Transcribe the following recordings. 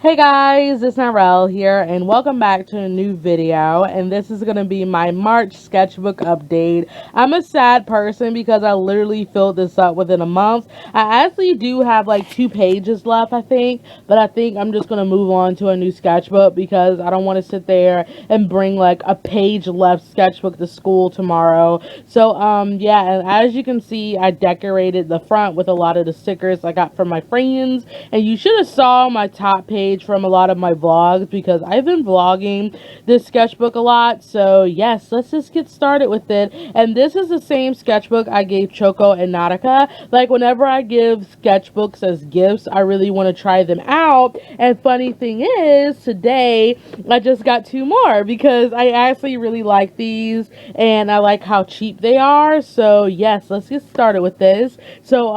Hey guys, it's Narelle here, and welcome back to a new video. And this is going to be my March sketchbook update. I'm a sad person because I literally filled this up within a month. I actually do have like 2 pages left, I think, but I think I'm just going to move on to a new sketchbook because I don't want to sit there and bring like a page left sketchbook to school tomorrow. So, yeah, and as you can see, I decorated the front with a lot of the stickers I got from my friends, and you should have saw my top page from a lot of my vlogs because I've been vlogging this sketchbook a lot. So yes, let's just get started with it. And this is the same sketchbook I gave Choco and Nautica. Like whenever I give sketchbooks as gifts, I really want to try them out. And funny thing is, today I just got 2 more because I actually really like these and I like how cheap they are. So yes, let's get started with this. So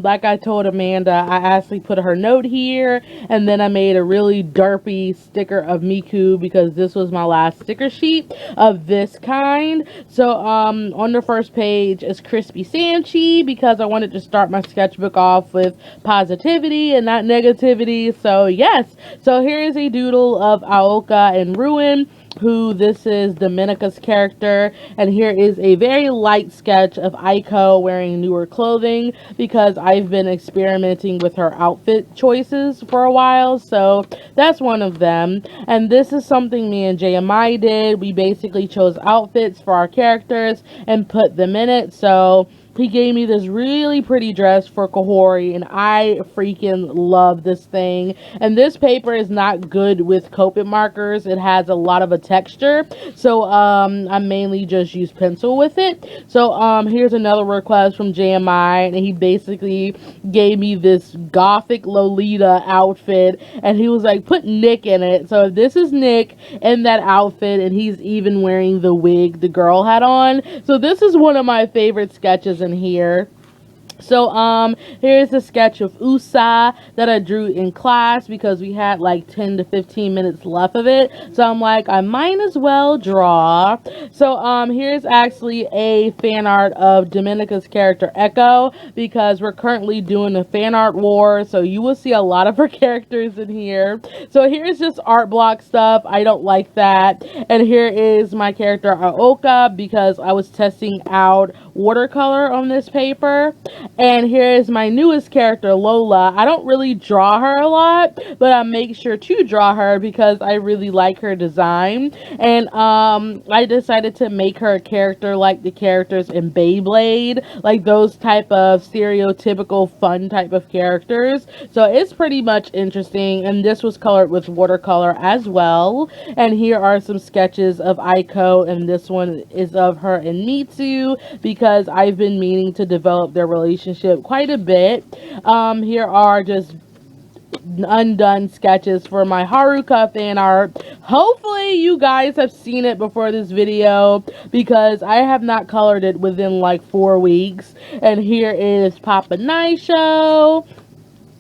like I told Amanda, I actually put her note here, and then I made a really derpy sticker of Miku because this was my last sticker sheet of this kind. So on the first page is Crispy Sanchi because I wanted to start my sketchbook off with positivity and not negativity. So yes, so here is a doodle of Aoka and Ruin, who this is Domenica's character, and here is a very light sketch of Aiko wearing newer clothing because I've been experimenting with her outfit choices for a while, so that's one of them. And this is something me and JMI did. We basically chose outfits for our characters and put them in it. So he gave me this really pretty dress for Kahori, and I freaking love this thing. And this paper is not good with Copic markers. It has a lot of a texture, so I mainly just use pencil with it. So here's another request from JMI, and he basically gave me this gothic Lolita outfit, and he was like, put Nick in it. So this is Nick in that outfit, and he's even wearing the wig the girl had on. So this is one of my favorite sketches in here. So here's a sketch of Usa that I drew in class because we had like 10 to 15 minutes left of it. So I'm like, I might as well draw. So here's actually a fan art of Domenica's character Echo because we're currently doing a fan art war. So you will see a lot of her characters in here. So here's just art block stuff. I don't like that. And here is my character Aoka because I was testing out watercolor on this paper. And here is my newest character, Lola. I don't really draw her a lot, but I make sure to draw her because I really like her design. And I decided to make her a character like the characters in Beyblade, like those type of stereotypical fun type of characters. So it's pretty much interesting, and this was colored with watercolor as well. And here are some sketches of Aiko, and this one is of her and Mitsu because I've been meaning to develop their relationship quite a bit. Here are just undone sketches for my Haruka fan art. Hopefully you guys have seen it before this video because I have not colored it within like 4 weeks. And here is Papa Naisho.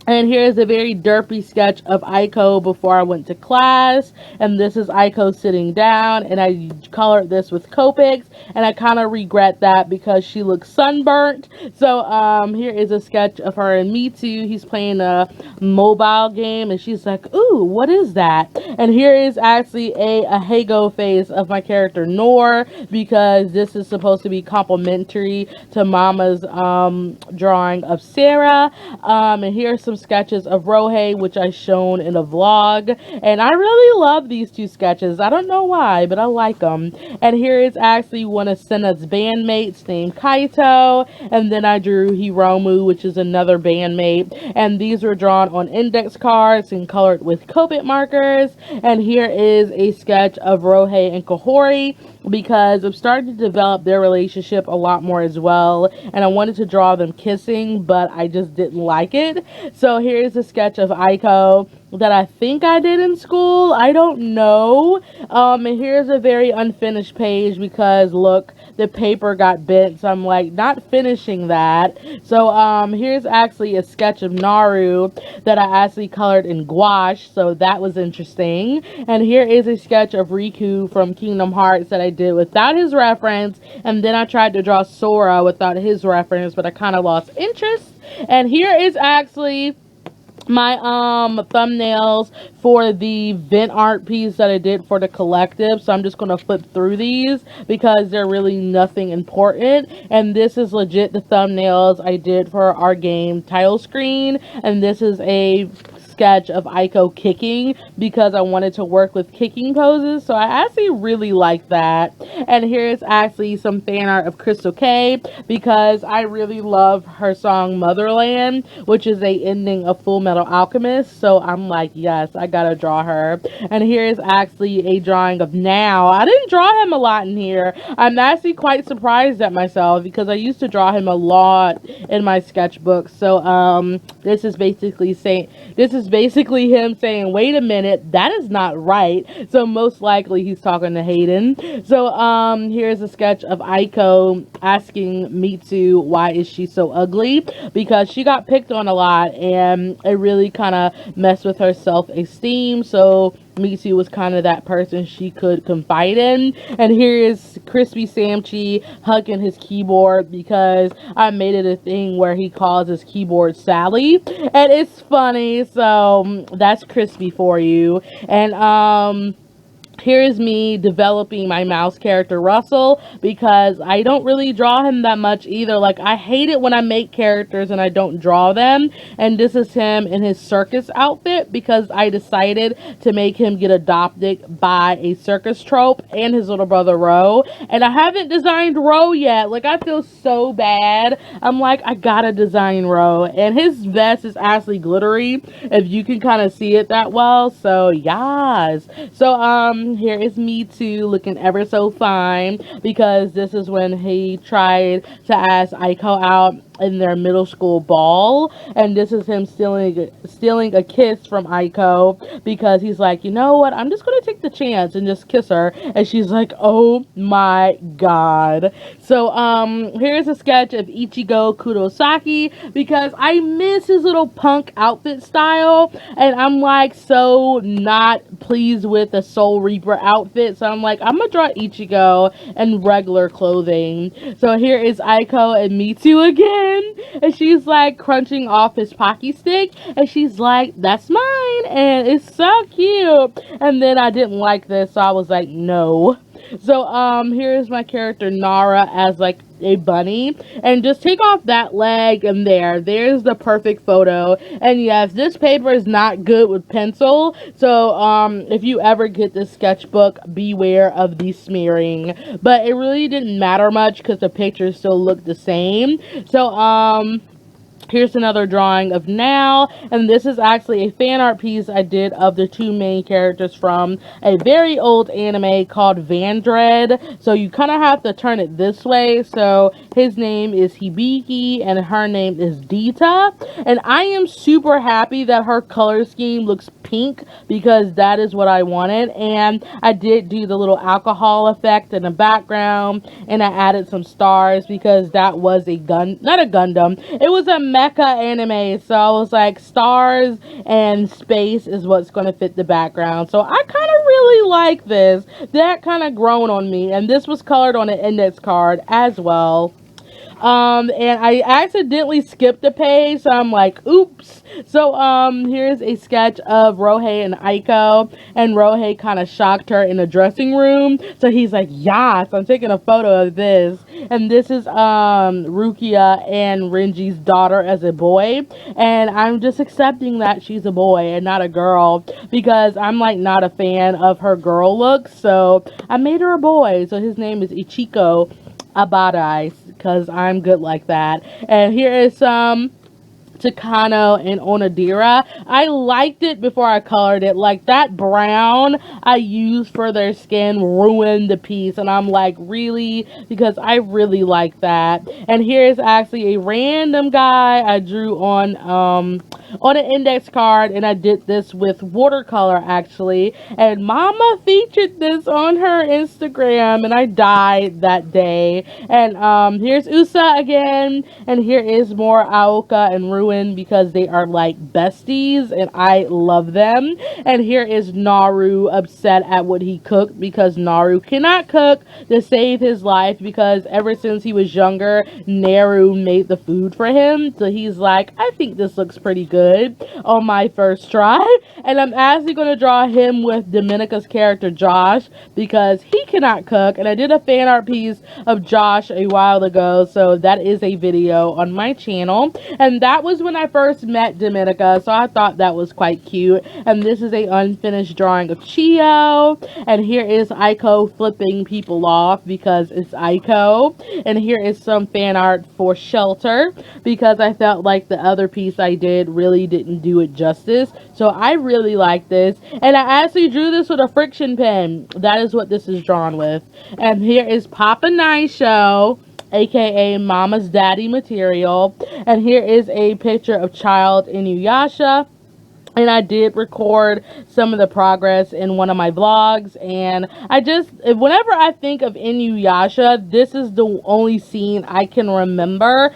And here's a very derpy sketch of Aiko before I went to class. And this is Aiko sitting down. And I colored this with Copics. And I kind of regret that because she looks sunburnt. So here is a sketch of her and Mitsu. He's playing a mobile game. And she's like, ooh, what is that? And here is actually a Hago face of my character Nor, because this is supposed to be complimentary to Mama's drawing of Sarah. And here's some sketches of Rohei, which I shown in a vlog, and I really love these 2 sketches. I don't know why, but I like them. And here is actually one of Senna's bandmates named Kaito, and then I drew Hiromu, which is another bandmate, and these were drawn on index cards and colored with Copic markers. And here is a sketch of Rohei and Kahori because I'm starting to develop their relationship a lot more as well, and I wanted to draw them kissing, but I just didn't like it. So here's a sketch of Aiko that I think I did in school. I don't know. And here's a very unfinished page because look, the paper got bent, so I'm like not finishing that. So here's actually a sketch of Naru that I actually colored in gouache, so that was interesting. And here is a sketch of Riku from Kingdom Hearts that I did without his reference, and then I tried to draw Sora without his reference, but I kind of lost interest. And here is actually my thumbnails for the vent art piece that I did for the collective, so I'm just gonna flip through these because they're really nothing important. And this is legit the thumbnails I did for our game title screen, and this is a sketch of Aiko kicking because I wanted to work with kicking poses, so I actually really like that. And here's actually some fan art of Crystal K because I really love her song Motherland, which is a ending of Full Metal Alchemist, so I'm like, yes, I gotta draw her. And here's actually a drawing of Now. I didn't draw him a lot in here. I'm actually quite surprised at myself because I used to draw him a lot in my sketchbook. So this is basically him saying, wait a minute, that is not right. So most likely he's talking to Hayden. So here's a sketch of Aiko asking Mitsu why is she so ugly, because she got picked on a lot and it really kind of messed with her self-esteem. So Mitsu was kind of that person she could confide in. And here is Crispy Samchi hugging his keyboard because I made it a thing where he calls his keyboard Sally, and it's funny. So that's Crispy for you. And here is me developing my mouse character Russell because I don't really draw him that much either. Like, I hate it when I make characters and I don't draw them. And this is him in his circus outfit because I decided to make him get adopted by a circus trope and his little brother Ro. And I haven't designed Ro yet. Like, I feel so bad. I'm like, I gotta design Ro. And his vest is actually glittery, if you can kind of see it that well. So yes. So here is me too, looking ever so fine because this is when he tried to ask Aiko out in their middle school ball, and this is him stealing a kiss from Aiko because he's like, you know what, I'm just gonna take the chance and just kiss her. And she's like, oh my god. So here's a sketch of Ichigo Kurosaki because I miss his little punk outfit style, and I'm like so not pleased with the Soul Reaper outfit, so I'm like, I'm gonna draw Ichigo in regular clothing. So here is Aiko and Mitsu again, and she's like crunching off his Pocky stick, and she's like, that's mine, and it's so cute. And then I didn't like this, so I was like, no. So here's my character Nara as like a bunny, and just take off that leg, and there's the perfect photo. And yes, this paper is not good with pencil, so if you ever get this sketchbook, beware of the smearing. But it really didn't matter much because the pictures still look the same. So here's another drawing of Now, and this is actually a fan art piece I did of the two main characters from a very old anime called Vandred. So you kind of have to turn it this way. So his name is Hibiki and her name is Dita, and I am super happy that her color scheme looks pink because that is what I wanted. And I did do the little alcohol effect in the background, and I added some stars because that was not a Gundam, it was a mecha anime, so I was like, stars and space is what's going to fit the background. So I kind of really like this. That kind of grown on me, and this was colored on an index card as well. And I accidentally skipped a page, so I'm like, oops. So here's a sketch of Rohei and Aiko, and Rohei kind of shocked her in the dressing room, so he's like, yes, I'm taking a photo of this. And this is Rukia and Renji's daughter as a boy, and I'm just accepting that she's a boy and not a girl because I'm like not a fan of her girl looks, so I made her a boy. So his name is Ichiko Abadai because I'm good like that. And here is Takano and Onodera. I liked it before I colored it. Like, that brown I used for their skin ruined the piece, and I'm like, really? Because I really like that. And here's actually a random guy I drew on an index card, and I did this with watercolor actually, and Mama featured this on her Instagram, and I died that day. And here's Usa again, and here is more Aoka and Ruin because they are like besties and I love them. And here is Naru upset at what he cooked because Naru cannot cook to save his life because ever since he was younger, Naru made the food for him. So he's like, I think this looks pretty good. good on my first try. And I'm actually going to draw him with Dominica's character Josh because he cannot cook. And I did a fan art piece of Josh a while ago, so that is a video on my channel. And that was when I first met Dominica, so I thought that was quite cute. And this is a unfinished drawing of Chio. And here is Aiko flipping people off because it's Aiko. And here is some fan art for Shelter because I felt like the other piece I did really didn't do it justice. So I really like this. And I actually drew this with a friction pen. That is what this is drawn with. And here is Papa Nice Show, aka Mama's Daddy material. And here is a picture of Child Inuyasha. And I did record some of the progress in one of my vlogs. And whenever I think of Inuyasha, this is the only scene I can remember.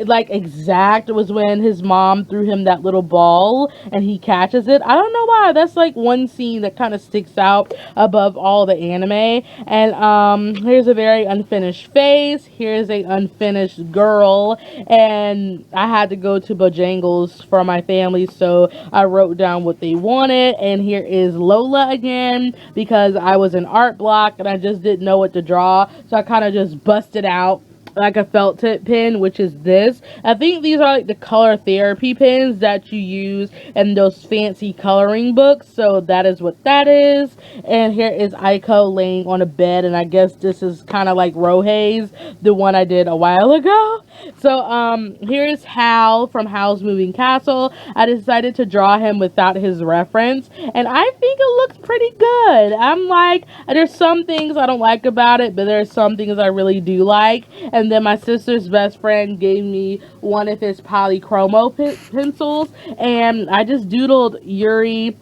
Like exact was when his mom threw him that little ball and he catches it. I don't know why. That's like one scene that kind of sticks out above all the anime. And here's a very unfinished face. Here's a unfinished girl. And I had to go to Bojangles for my family, so I wrote down what they wanted. And here is Lola again because I was in art block and I just didn't know what to draw, so I kind of just busted out like a felt tip pen, which is this. I think these are like the color therapy pens that you use in those fancy coloring books, so that is what that is. And here is Aiko laying on a bed, and I guess this is kind of like Rohei's, the one I did a while ago. So here's Hal from Hal's Moving Castle. I decided to draw him without his reference, and I think it looks pretty good. I'm like, there's some things I don't like about it, but there's some things I really do like. And then my sister's best friend gave me one of his polychromo pencils, and I just doodled Yuri,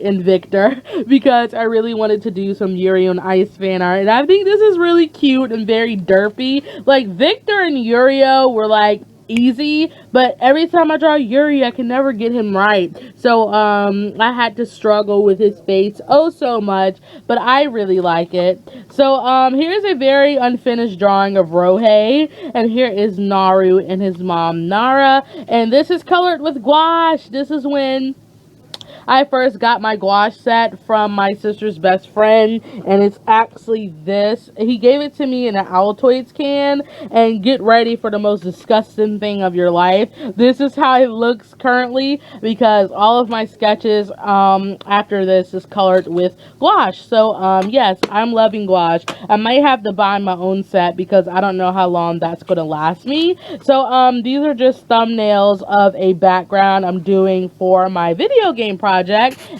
and Victor because I really wanted to do some Yuri on Ice fan art. And I think this is really cute and very derpy. Like Victor and Yurio were like easy, but every time I draw Yuri I can never get him right, so I had to struggle with his face oh so much, but I really like it. So here's a very unfinished drawing of Rohei, and here is Naru and his mom Nara, and this is colored with gouache. This is when I first got my gouache set from my sister's best friend, and it's actually this. He gave it to me in an Altoids can, and get ready for the most disgusting thing of your life. This is how it looks currently because all of my sketches after this is colored with gouache. So yes, I'm loving gouache. I might have to buy my own set because I don't know how long that's going to last me. So these are just thumbnails of a background I'm doing for my video game project.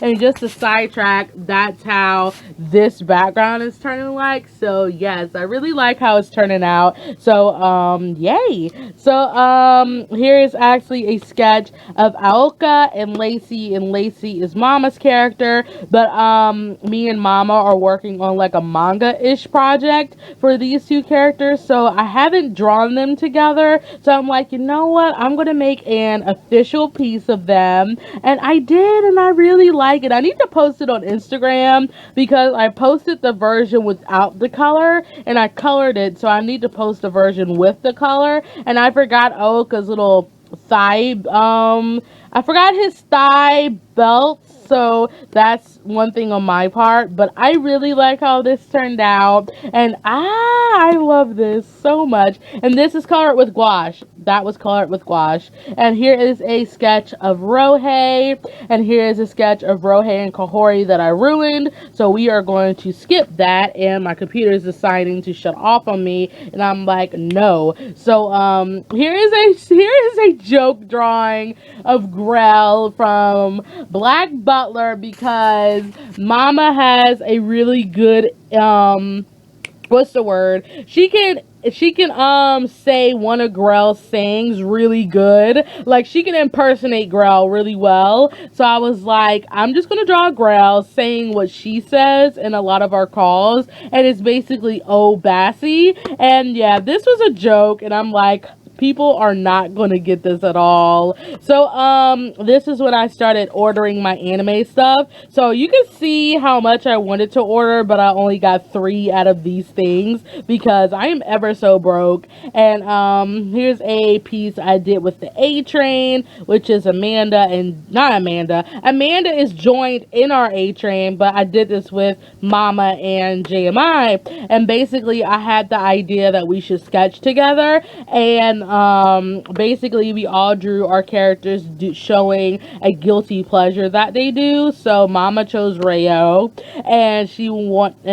And just to sidetrack, that's how this background is turning like. So yes, I really like how it's turning out. So yay. So here is actually a sketch of Aoka and Lacey is Mama's character, but me and Mama are working on like a manga-ish project for these two characters, so I haven't drawn them together. So I'm like, you know what, I'm gonna make an official piece of them, and I did, and I really like it. I need to post it on Instagram because I posted the version without the color and I colored it, so I need to post a version with the color. And I forgot Oka's little thigh, I forgot his thigh belt, so that's one thing on my part, but I really like how this turned out, and I love this so much. And this is colored with gouache. That was colored with gouache. And here is a sketch of Rohei, and here is a sketch of Rohei and Kahori that I ruined, so we are going to skip that, and my computer is deciding to shut off on me, and I'm like, no. So here is a joke drawing of Grell from Black Butler because Mama has a really good what's the word? She can say one of Grell's sayings really good. Like, she can impersonate Grell really well. So I was like, I'm just gonna draw Grell saying what she says in a lot of our calls, and it's basically "oh Bassy." And yeah, this was a joke, and I'm like, people are not gonna get this at all. So this is when I started ordering my anime stuff. So you can see how much I wanted to order, but I only got 3 out of these things because I am ever so broke. And here's a piece I did with the A Train, which is Amanda and not Amanda. Amanda is joined in our A Train, but I did this with Mama and JMI. And basically I had the idea that we should sketch together, and basically we all drew our characters showing a guilty pleasure that they do. So Mama chose Rayo, and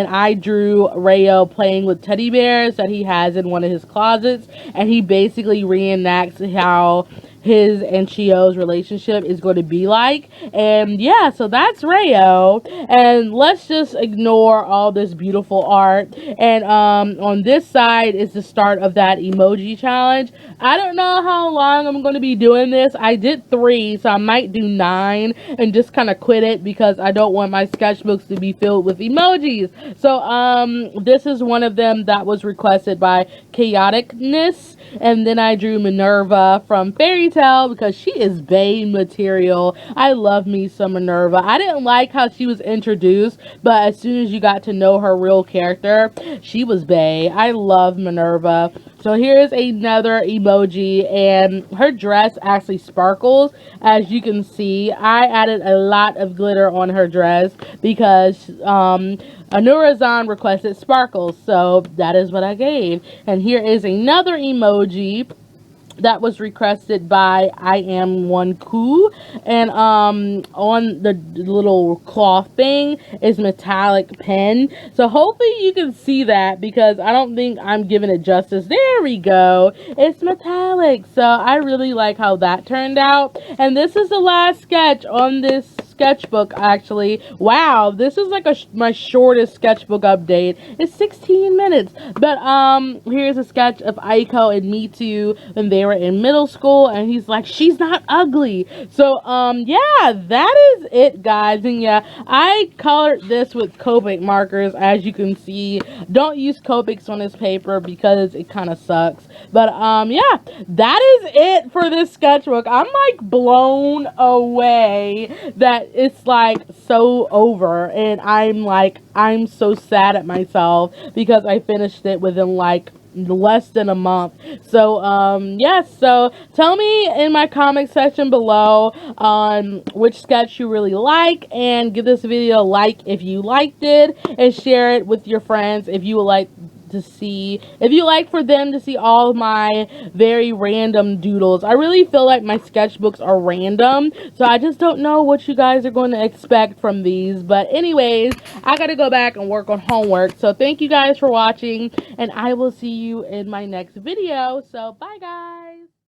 I drew Rayo playing with teddy bears that he has in one of his closets, and he basically reenacts how his and Chio's relationship is going to be like. And yeah, so that's Rayo. And let's just ignore all this beautiful art. And on this side is the start of that emoji challenge. I don't know how long I'm going to be doing this. I did 3, so I might do 9 and just kind of quit it because I don't want my sketchbooks to be filled with emojis. So this is one of them that was requested by Chaoticness. And then I drew Minerva from Fairy Tail because she is bae material. I love me some Minerva. I didn't like how she was introduced, but as soon as you got to know her real character, she was bae. I love Minerva. So here's another emoji, and her dress actually sparkles. As you can see, I added a lot of glitter on her dress because Anurazan requested sparkles, so that is what I gave. And here is another emoji that was requested by I Am One Ku, and on the little cloth thing is metallic pen. So hopefully you can see that because I don't think I'm giving it justice. There we go. It's metallic. So I really like how that turned out. And this is the last sketch on this sketchbook. Actually, wow, this is like my shortest sketchbook update. It's 16 minutes, but here's a sketch of Aiko and Mitsu when they were in middle school, and he's like, she's not ugly. So yeah, that is it, guys. And yeah, I colored this with Copic markers. As you can see, don't use Copics on this paper because it kind of sucks. But yeah, that is it for this sketchbook. I'm like blown away that it's like so over, and I'm so sad at myself because I finished it within like less than a month. So yes, so tell me in my comment section below on which sketch you really like, and give this video a like if you liked it, and share it with your friends if you would like for them to see all of my very random doodles. I really feel like my sketchbooks are random, so I just don't know what you guys are going to expect from these. But anyways, I gotta go back and work on homework. So thank you guys for watching, and I will see you in my next video. So bye guys.